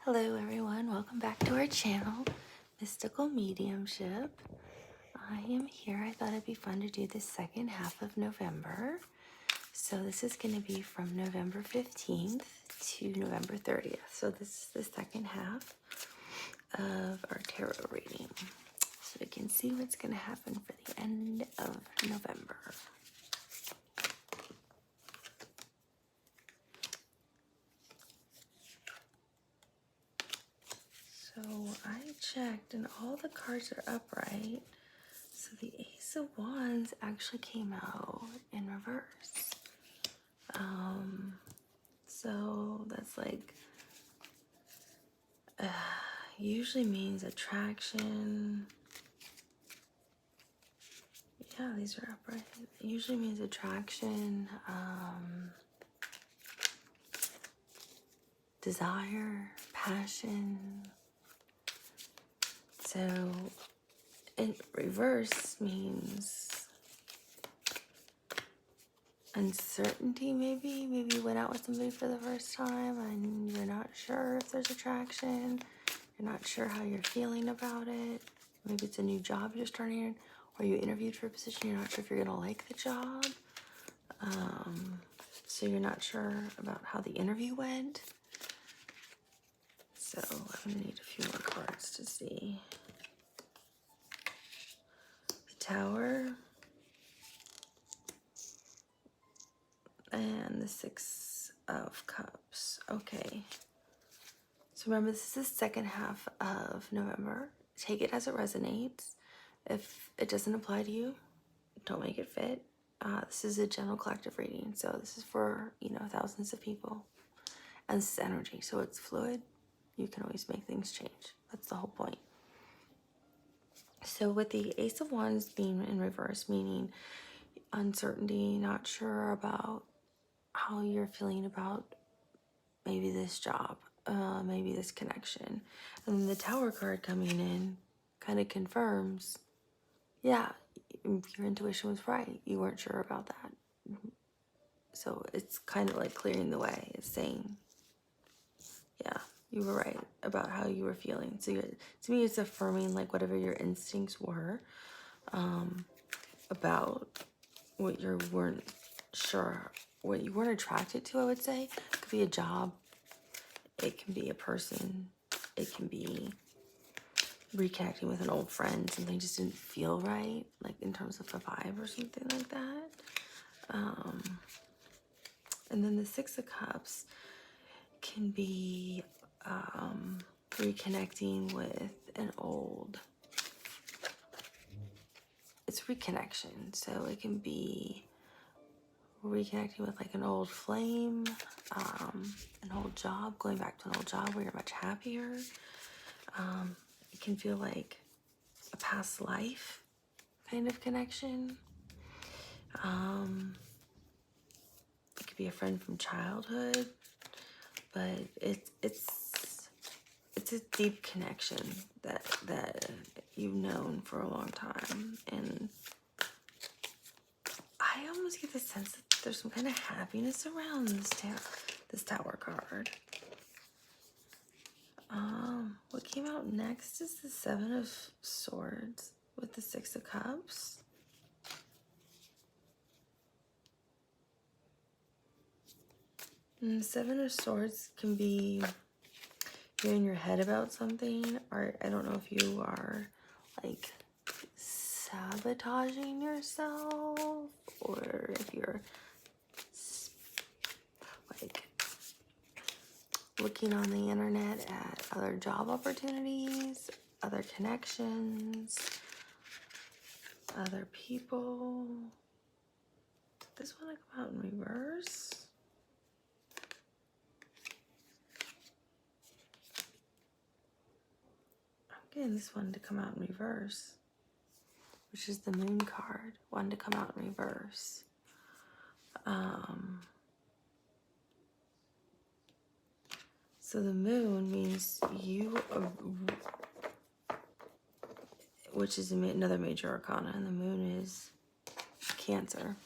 Hello everyone, welcome back to our channel, Mystical Mediumship. I am here. I thought it'd be fun to do the second half of November. So this is going to be from November 15th to November 30th. So this is the second half of our tarot reading. So we can see what's going to happen for the end of November. So I checked and all the cards are upright. So the Ace of Wands actually came out in reverse. So that's like, usually means attraction. Yeah, these are upright. It usually means attraction, desire, passion. So in reverse means uncertainty, maybe. Maybe you went out with somebody for the first time and you're not sure if there's attraction. You're not sure how you're feeling about it. Maybe it's a new job you're starting in, or you interviewed for a position, you're not sure if you're gonna like the job. So you're not sure about how the interview went. So I'm gonna need a few more cards to see. The Tower. And the Six of Cups. Okay. So remember, this is the second half of November. Take it as it resonates. If it doesn't apply to you, don't make it fit. This is a general collective reading. So this is for, thousands of people. And this is energy. So it's fluid. You can always make things change. That's the whole point. So with the Ace of Wands being in reverse, meaning uncertainty, not sure about how you're feeling about maybe this job, maybe this connection. And then the Tower card coming in kind of confirms, yeah, your intuition was right. You weren't sure about that. So it's kind of like clearing the way. It's saying, yeah, you were right about how you were feeling. So to me, it's affirming like whatever your instincts were about what you weren't sure, what you weren't attracted to, I would say. It could be a job. It can be a person. It can be reconnecting with an old friend. Something just didn't feel right, like in terms of a vibe or something like that. And then the Six of Cups can be reconnecting with an old, it's reconnection. So it can be reconnecting with like an old flame, an old job, going back to an old job where you're much happier. It can feel like a past life kind of connection. It could be a friend from childhood, but it's a deep connection that you've known for a long time. And I almost get the sense that there's some kind of happiness around this Tower card. What came out next is the Seven of Swords with the Six of Cups. And the Seven of Swords can be you're in your head about something, or I don't know if you are like sabotaging yourself, or if you're like looking on the internet at other job opportunities, other connections, other people. Did this one come out in reverse? I'm getting this one to come out in reverse, which is the Moon card, one to come out in reverse. So the Moon means you, which is another major arcana, and the Moon is Cancer.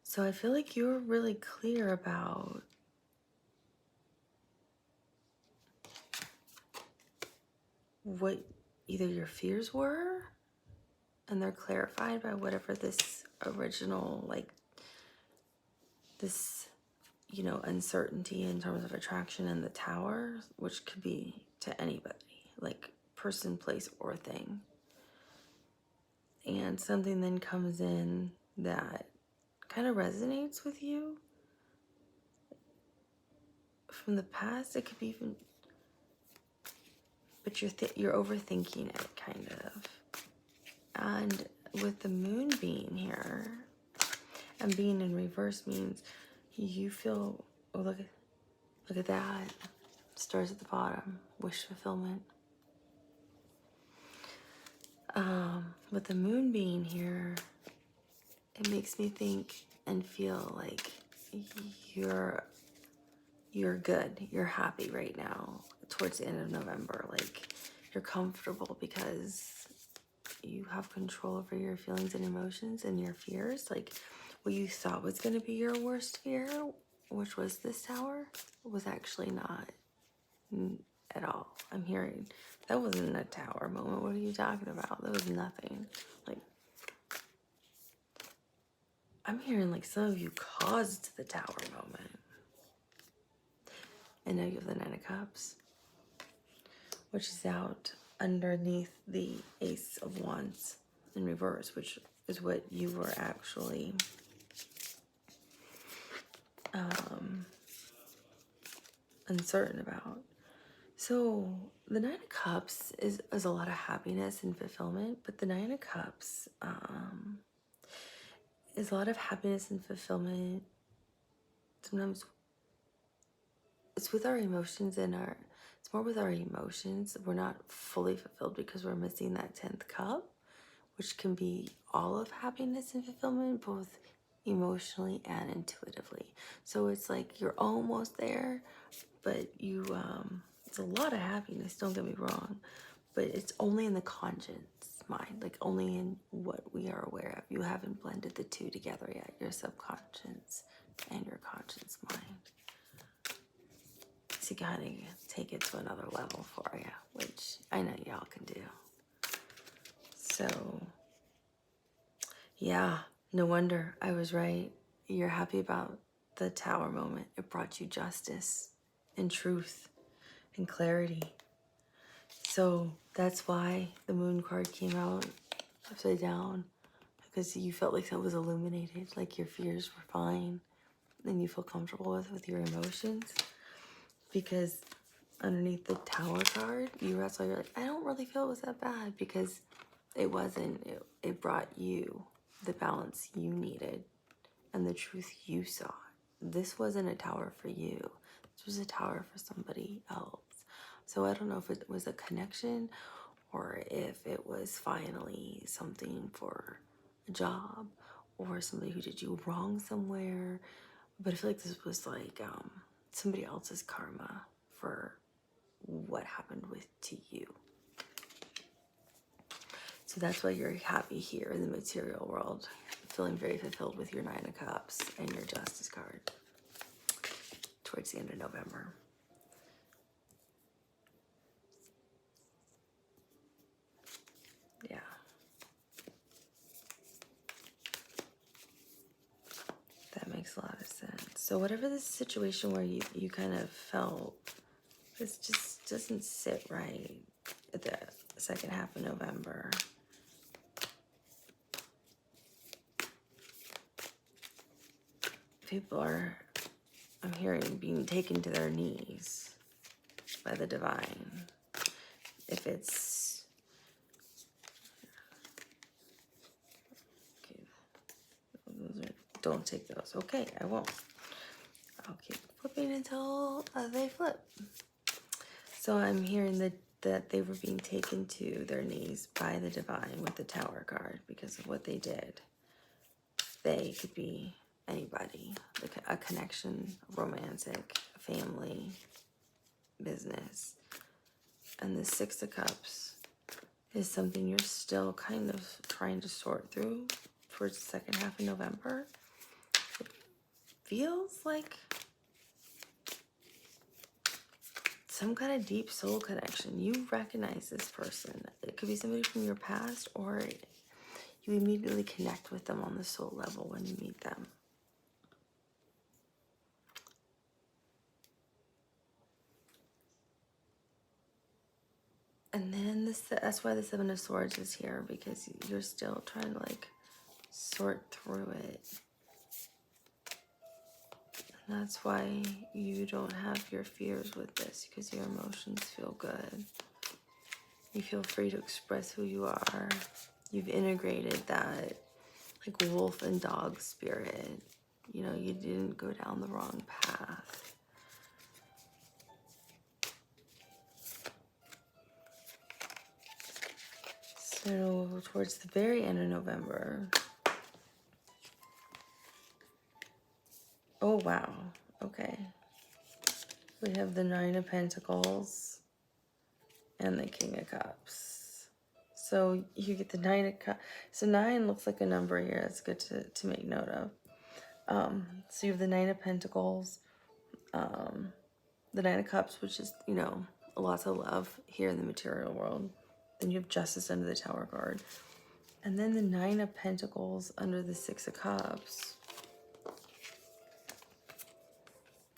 So I feel like you're really clear about what either your fears were, and they're clarified by whatever this original, like this, you know, uncertainty in terms of attraction in the tower, which could be to anybody, like person, place, or thing. And something then comes in that kind of resonates with you from the past. It could be even, but you're overthinking it, kind of. And with the moon being here and being in reverse means you feel, oh, look at that. Stars at the bottom, wish fulfillment. With the moon being here, it makes me think and feel like you're good, you're happy right now towards the end of November. Like you're comfortable because you have control over your feelings and emotions and your fears. Like what you thought was going to be your worst fear, which was this tower, was actually not at all. I'm hearing that wasn't a tower moment. What are you talking about? That was nothing. Like I'm hearing like some of you caused the tower moment. And now you have the Nine of Cups, which is out underneath the Ace of Wands in reverse, which is what you were actually uncertain about. So the Nine of Cups is a lot of happiness and fulfillment, but the Nine of Cups is a lot of happiness and fulfillment. Sometimes it's with our emotions and it's more with our emotions. We're not fully fulfilled because we're missing that 10th cup, which can be all of happiness and fulfillment, both emotionally and intuitively. So it's like you're almost there, but you, it's a lot of happiness, don't get me wrong, but it's only in the conscious mind, like only in what we are aware of. You haven't blended the two together yet, your subconscious and your conscious mind. To kind of take it to another level for you, which I know y'all can do. So, yeah, no wonder I was right. You're happy about the tower moment. It brought you justice and truth and clarity. So that's why the moon card came out upside down, because you felt like that was illuminated, like your fears were fine and you feel comfortable with your emotions. Because underneath the tower card, you're like, I don't really feel it was that bad, because it wasn't. It brought you the balance you needed and the truth you saw. This wasn't a tower for you. This was a tower for somebody else. So I don't know if it was a connection or if it was finally something for a job or somebody who did you wrong somewhere. But I feel like this was like somebody else's karma for what happened to you. So that's why you're happy here in the material world, feeling very fulfilled with your Nine of Cups and your Justice card towards the end of November. Yeah. That makes a lot of sense. So whatever this situation where you kind of felt, this just doesn't sit right at the second half of November. People are, I'm hearing, being taken to their knees by the divine. If it's, okay, don't take those. Okay, I won't. I'll keep flipping until they flip. So I'm hearing that they were being taken to their knees by the divine with the Tower card because of what they did. They could be anybody, like a connection, romantic, family, business. And the Six of Cups is something you're still kind of trying to sort through towards the second half of November. It feels like some kind of deep soul connection. You recognize this person. It could be somebody from your past, or you immediately connect with them on the soul level when you meet them. And then that's why the Seven of Swords is here, because you're still trying to like sort through it. And that's why you don't have your fears with this, because your emotions feel good. You feel free to express who you are. You've integrated that like wolf and dog spirit. You know, you didn't go down the wrong path. So towards the very end of November. Oh, wow. Okay. We have the Nine of Pentacles and the King of Cups. So you get the Nine of Cups. So 9 looks like a number here. It's good to make note of. So you have the Nine of Pentacles, the Nine of Cups, which is, you know, lots of love here in the material world. Then you have Justice under the Tower card. And then the Nine of Pentacles under the Six of Cups.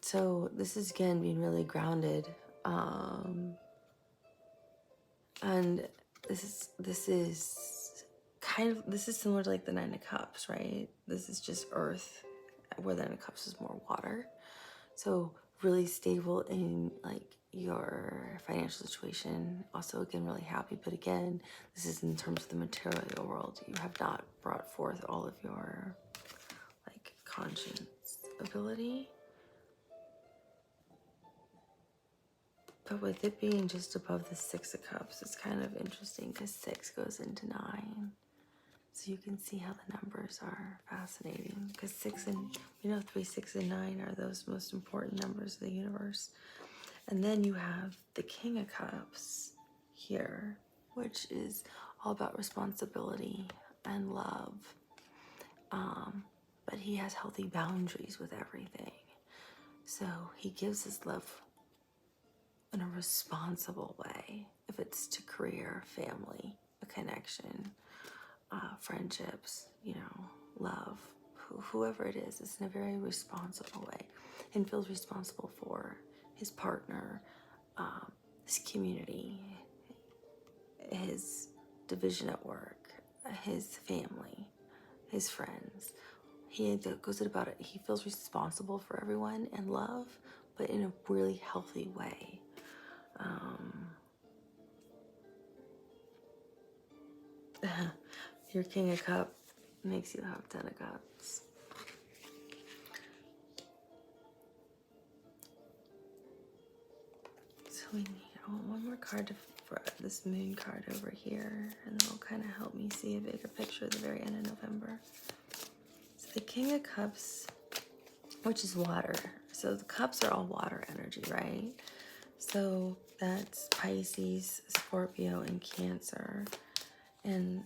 So this is, again, being really grounded. And this is similar to like the Nine of Cups, right? This is just earth, where the Nine of Cups is more water. So really stable in like your financial situation. Also, again, really happy. But again, this is in terms of the material world. You have not brought forth all of your like conscience ability. But with it being just above the Six of Cups, it's kind of interesting because 6 goes into 9. So you can see how the numbers are fascinating, because 6 and, 3, 6, and 9 are those most important numbers of the universe. And then you have the King of Cups here, which is all about responsibility and love. But he has healthy boundaries with everything. So he gives his love in a responsible way. If it's to career, family, a connection, friendships, love, whoever it is, it's in a very responsible way, and feels responsible for his partner, his community, his division at work, his family, his friends. He goes about it. He feels responsible for everyone and love, but in a really healthy way. Your King of Cups makes you have 10 of Cups. So we need one more card for this Moon card over here, and it'll kind of help me see a bigger picture at the very end of November. So the King of Cups, which is water. So the cups are all water energy, right? So that's Pisces, Scorpio, and Cancer. And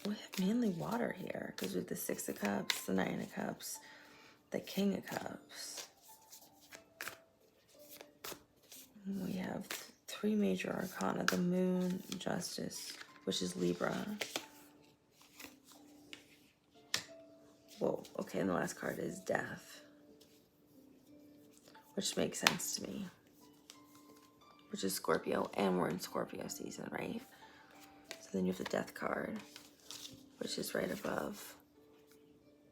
we have mainly water here, because with the Six of Cups, the Nine of Cups, the King of Cups, we have 3 major arcana: the Moon, Justice, which is Libra. Whoa, okay, and the last card is Death, which makes sense to me, which is Scorpio, and we're in Scorpio season, right? So then you have the Death card, which is right above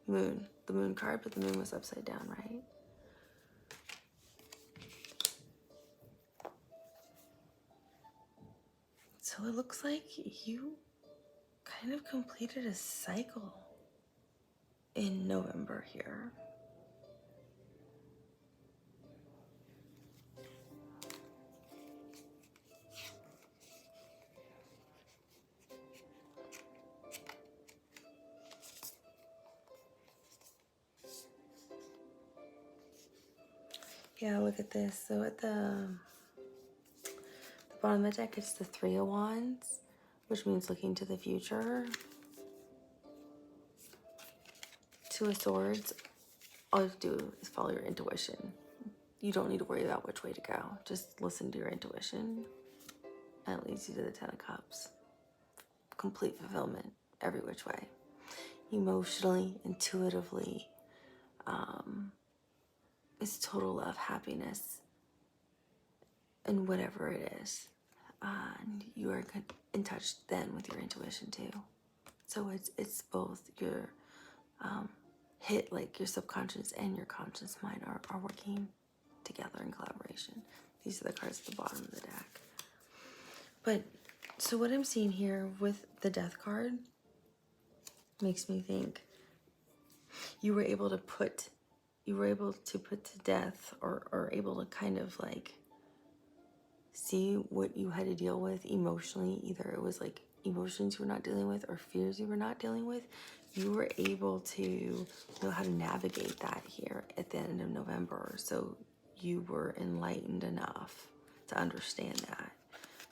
Moon, the Moon card, but the Moon was upside down, right? So it looks like you kind of completed a cycle in November here. Yeah, look at this. So at the bottom of the deck, it's the Three of Wands, which means looking to the future. Two of Swords, all you have to do is follow your intuition. You don't need to worry about which way to go. Just listen to your intuition, and it leads you to the Ten of Cups. Complete fulfillment every which way. Emotionally, intuitively, it's total love, happiness, and whatever it is. And you are in touch then with your intuition too. So it's both your hit, like your subconscious and your conscious mind are working together in collaboration. These are the cards at the bottom of the deck. But so what I'm seeing here with the Death card makes me think you were able to put to death, or able to kind of like see what you had to deal with emotionally. Either it was like emotions you were not dealing with or fears you were not dealing with. You were able to know how to navigate that here at the end of November. So you were enlightened enough to understand that.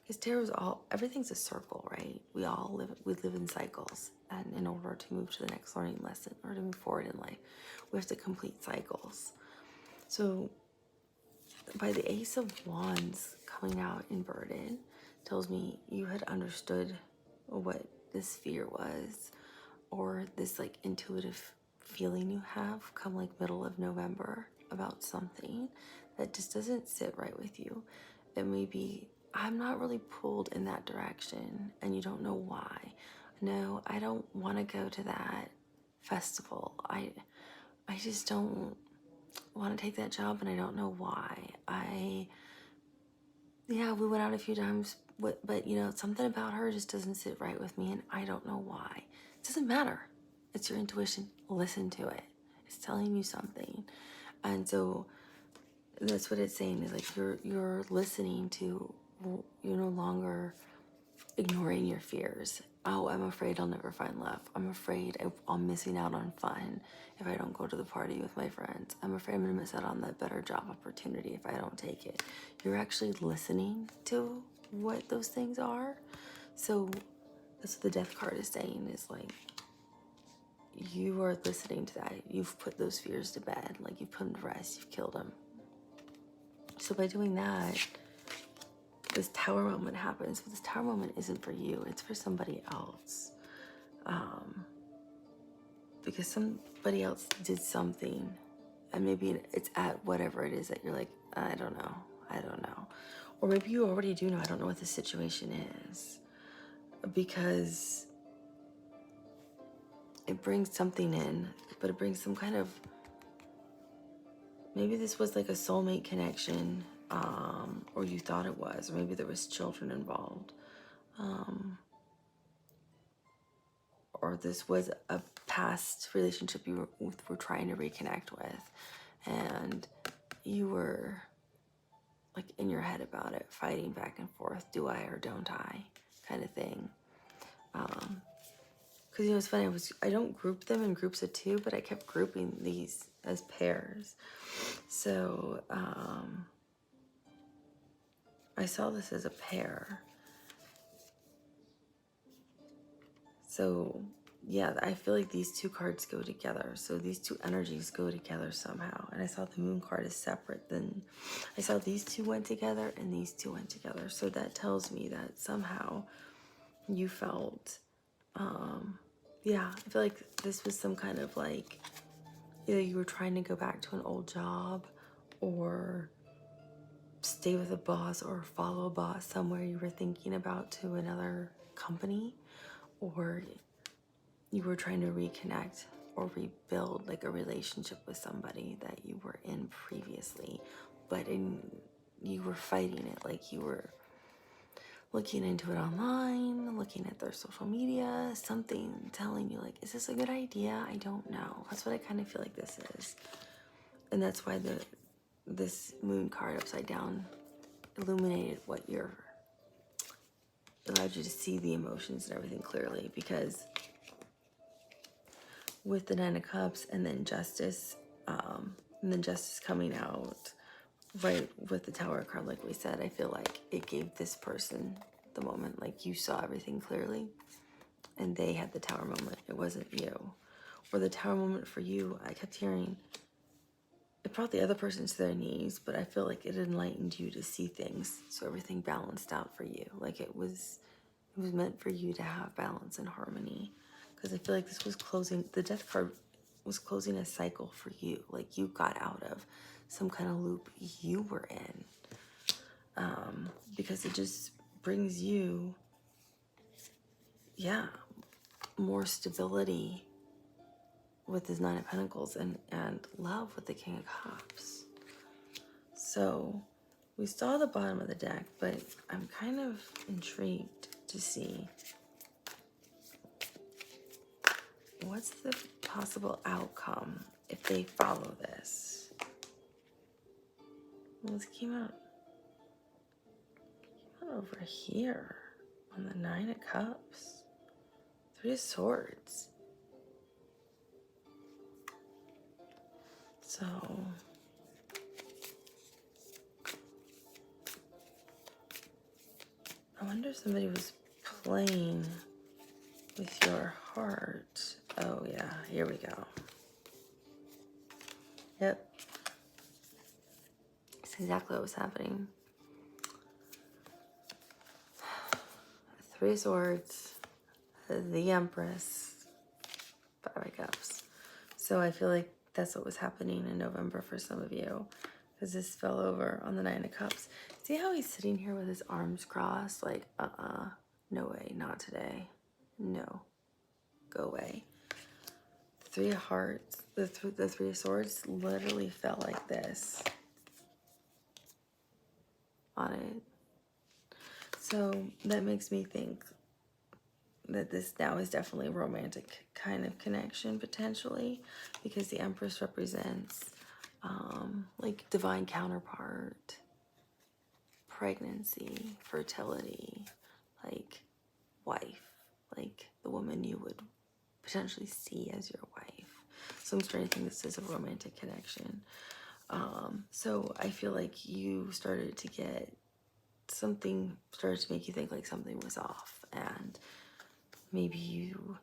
Because tarot's everything's a circle, right? We live in cycles. And in order to move to the next learning lesson or to move forward in life, we have to complete cycles. So by the Ace of Wands coming out inverted tells me you had understood what this fear was, or this like intuitive feeling you have come like middle of November about something that just doesn't sit right with you. It may be, I'm not really pulled in that direction, and you don't know why. No, I don't want to go to that festival. I just don't want to take that job, and I don't know why. Yeah, we went out a few times, but you know, something about her just doesn't sit right with me, and I don't know why. It doesn't matter. It's your intuition. Listen to it. It's telling you something. And so that's what it's saying, is like you're listening to, you're no longer ignoring your fears. Oh, I'm afraid I'll never find love. I'm afraid I'm missing out on fun if I don't go to the party with my friends. I'm afraid I'm going to miss out on that better job opportunity if I don't take it. You're actually listening to what those things are. So that's what the Death card is saying, is like, you are listening to that. You've put those fears to bed. Like, you've put them to rest. You've killed them. So by doing that, this Tower moment happens, but this Tower moment isn't for you. It's for somebody else. Because somebody else did something, and maybe it's at whatever it is that you're like, I don't know. Or maybe you already do know, I don't know what the situation is. Because it brings something in, but it brings some kind of, maybe this was like a soulmate connection, or you thought it was, or maybe there was children involved. Or this was a past relationship you were trying to reconnect with, and you were like in your head about it, fighting back and forth, do I or don't I, kind of thing. Because you know, it's funny, I don't group them in groups of two, but I kept grouping these as pairs. So I saw this as a pair. So yeah, I feel like these two cards go together. So these two energies go together somehow. And I saw the Moon card is separate. Then I saw these two went together and these two went together. So that tells me that somehow you felt, yeah, I feel like this was some kind of like, either you were trying to go back to an old job, or stay with a boss, or follow a boss somewhere you were thinking about to another company, or you were trying to reconnect or rebuild like a relationship with somebody that you were in previously, but you were fighting it. Like, you were looking into it online, looking at their social media, something telling you like, is this a good idea? I don't know. That's what I kind of feel like this is. And that's why this Moon card upside down illuminated allowed you to see the emotions and everything clearly, because with the Nine of Cups and then Justice coming out right with the Tower card, like we said, I feel like it gave this person the moment, like you saw everything clearly, and they had the Tower moment. It wasn't you. or the Tower moment for you, I kept hearing, it brought the other person to their knees, but I feel like it enlightened you to see things, so everything balanced out for you. Like it was meant for you to have balance and harmony. Because I feel like this was closing, the Death card was closing a cycle for you. Like you got out of some kind of loop you were in. Because it just brings you, yeah, more stability with this Nine of Pentacles and love with the King of Cups. So we saw the bottom of the deck, but I'm kind of intrigued to see what's the possible outcome if they follow this. Well, this came out over here on the Nine of Cups. Three of Swords. So I wonder if somebody was playing with your heart. Oh yeah, here we go. Yep. That's exactly what was happening. Three of Swords, the Empress, Five of Cups. So I feel like that's what was happening in November for some of you, because this fell over on the Nine of Cups. See how he's sitting here with his arms crossed? Like, no way, not today. No, go away. Three of Hearts, the Three of Swords literally felt like this on it. So that makes me think that this now is definitely a romantic kind of connection potentially, because the Empress represents like divine counterpart, pregnancy, fertility, like wife, like the woman you would potentially see as your wife. So I'm starting to think this is a romantic connection. So I feel like you started to get something, started to make you think like something was off, and maybe you,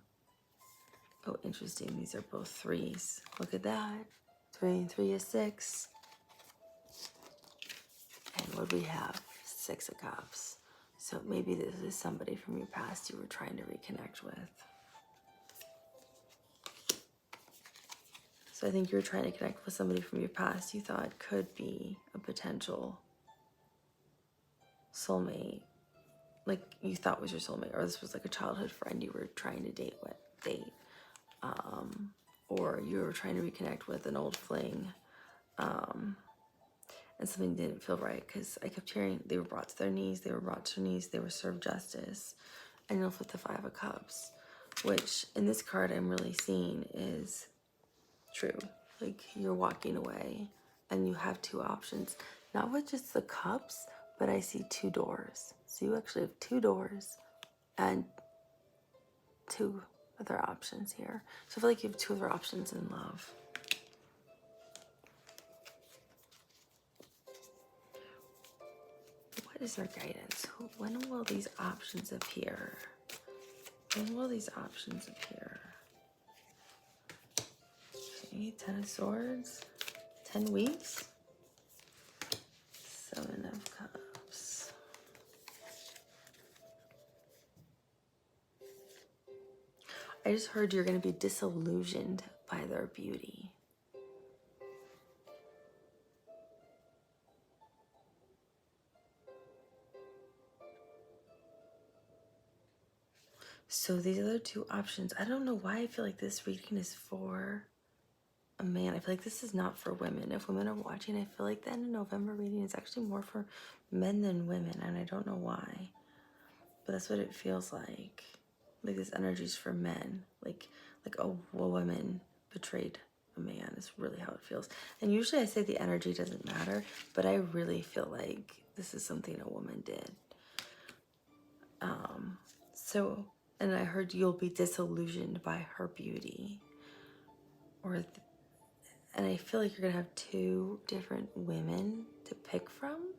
oh interesting, these are both threes. Look at that. 3 and 3 is 6. And what do we have? 6 of Cups. So maybe this is somebody from your past you were trying to reconnect with. So I think you were trying to connect with somebody from your past you thought could be a potential soulmate. Like you thought was your soulmate, or this was like a childhood friend you were trying to date. Or you were trying to reconnect with an old fling. And something didn't feel right, because I kept hearing they were brought to their knees, they were served justice. And you'll flip the Five of Cups, which in this card I'm really seeing is true. Like you're walking away and you have two options, not with just the cups, but I see 2 doors. So you actually have 2 doors and 2 other options here. So I feel like you have 2 other options in love. What is their guidance? When will these options appear? When will these options appear? Okay, 10 of Swords, 10 weeks, 7 of Cups. I just heard you're going to be disillusioned by their beauty. So these other 2 options, I don't know why I feel like this reading is for a man. I feel like this is not for women. If women are watching, I feel like the end of November reading is actually more for men than women, and I don't know why. But that's what it feels like. Like this energy is for men. Like a woman betrayed a man is really how it feels. And usually I say the energy doesn't matter, but I really feel like this is something a woman did. So, and I heard you'll be disillusioned by her beauty. And I feel like you're gonna have 2 different women to pick from.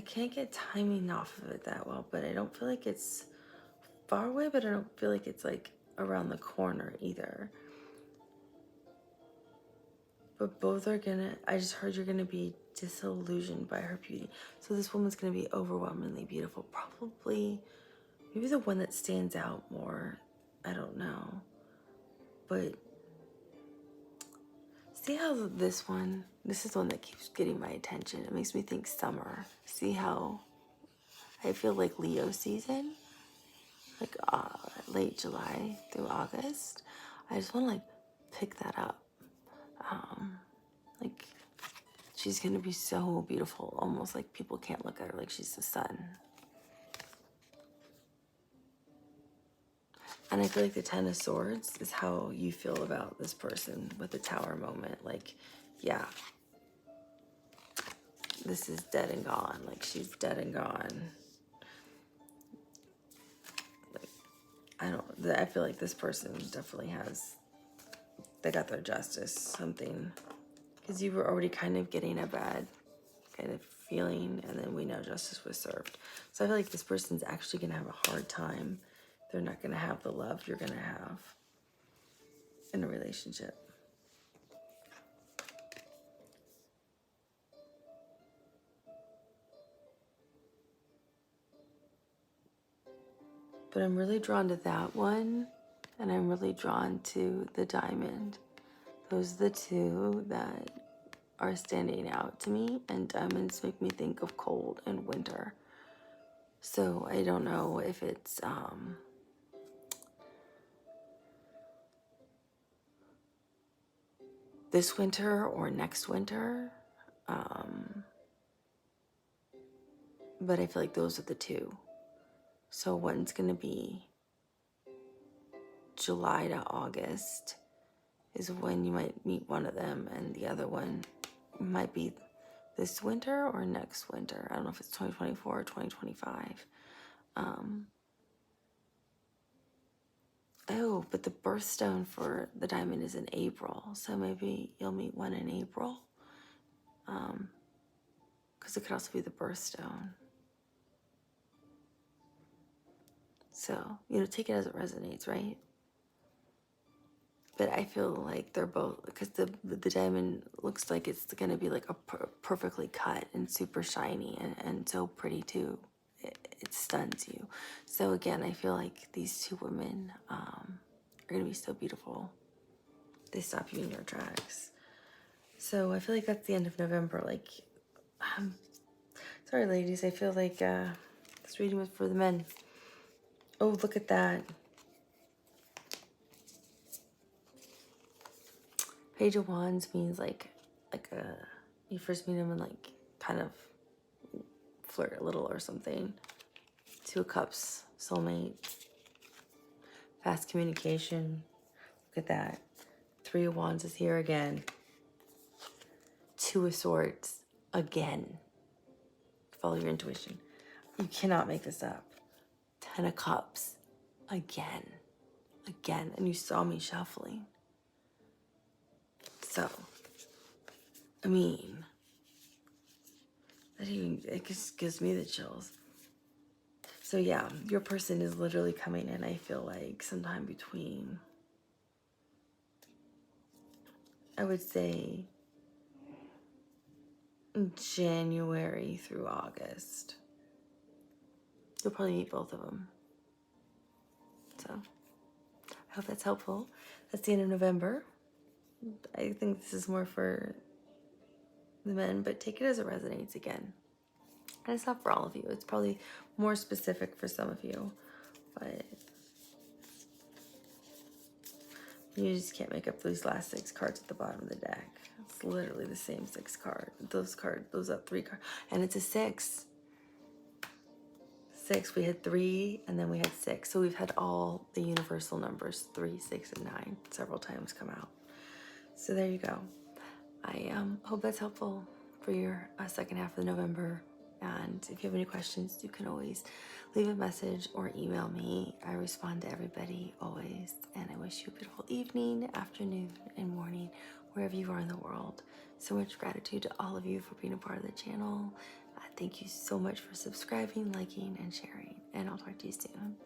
can't get timing off of it that well, but I don't feel like it's far away, but I don't feel like it's like around the corner either. But both are gonna, I just heard you're gonna be disillusioned by her beauty. So this woman's gonna be overwhelmingly beautiful. Probably, maybe the one that stands out more, I don't know. But see how this is the one that keeps getting my attention. It makes me think summer. See how I feel like Leo season? Like late July through August. I just want to like pick that up. Like she's gonna be so beautiful, almost like people can't look at her like she's the sun. And I feel like the Ten of Swords is how you feel about this person with the Tower moment. Like, yeah, this is dead and gone. Like she's dead and gone. I feel like this person definitely they got their justice, something. Because you were already kind of getting a bad kind of feeling, and then we know justice was served. So I feel like this person's actually going to have a hard time. They're not going to have the love you're going to have in a relationship. But I'm really drawn to that one, and I'm really drawn to the diamond. Those are the two that are standing out to me, and diamonds make me think of cold and winter. So I don't know if it's this winter or next winter, but I feel like those are the two. So one's gonna be July to August is when you might meet one of them, and the other one might be this winter or next winter. I don't know if it's 2024 or 2025. Oh, but the birthstone for the diamond is in April, so maybe you'll meet one in April. Because it could also be the birthstone. So, take it as it resonates, right? But I feel like they're both, because the diamond looks like it's going to be like a perfectly cut and super shiny and so pretty too. It stuns you. So again, I feel like these two women are going to be so beautiful. They stop you in your tracks. So I feel like that's the end of November. Like, sorry, ladies. I feel like this reading was for the men. Oh, look at that. Page of Wands means like you first meet them and like kind of flirt a little or something. Two of Cups, soulmate, fast communication. Look at that. Three of Wands is here again. Two of Swords again. Follow your intuition. You cannot make this up. 10 of Cups again. And you saw me shuffling. So, I mean, it just gives me the chills. So yeah, your person is literally coming in, I feel like, sometime between, I would say, January through August. You'll probably meet both of them. So, I hope that's helpful. That's the end of November. I think this is more for the men, but take it as it resonates again. And it's not for all of you. It's probably more specific for some of you, but you just can't make up those last 6 cards at the bottom of the deck. It's literally the same 6 cards. Those are 3 cards, and it's a 6. 6. We had 3, and then we had 6. So we've had all the universal numbers 3, 6, and 9 several times come out. So there you go. I hope that's helpful for your second half of November. And if you have any questions, you can always leave a message or email me. I respond to everybody always. And I wish you a beautiful evening, afternoon, and morning, wherever you are in the world. So much gratitude to all of you for being a part of the channel. Thank you so much for subscribing, liking, and sharing. And I'll talk to you soon.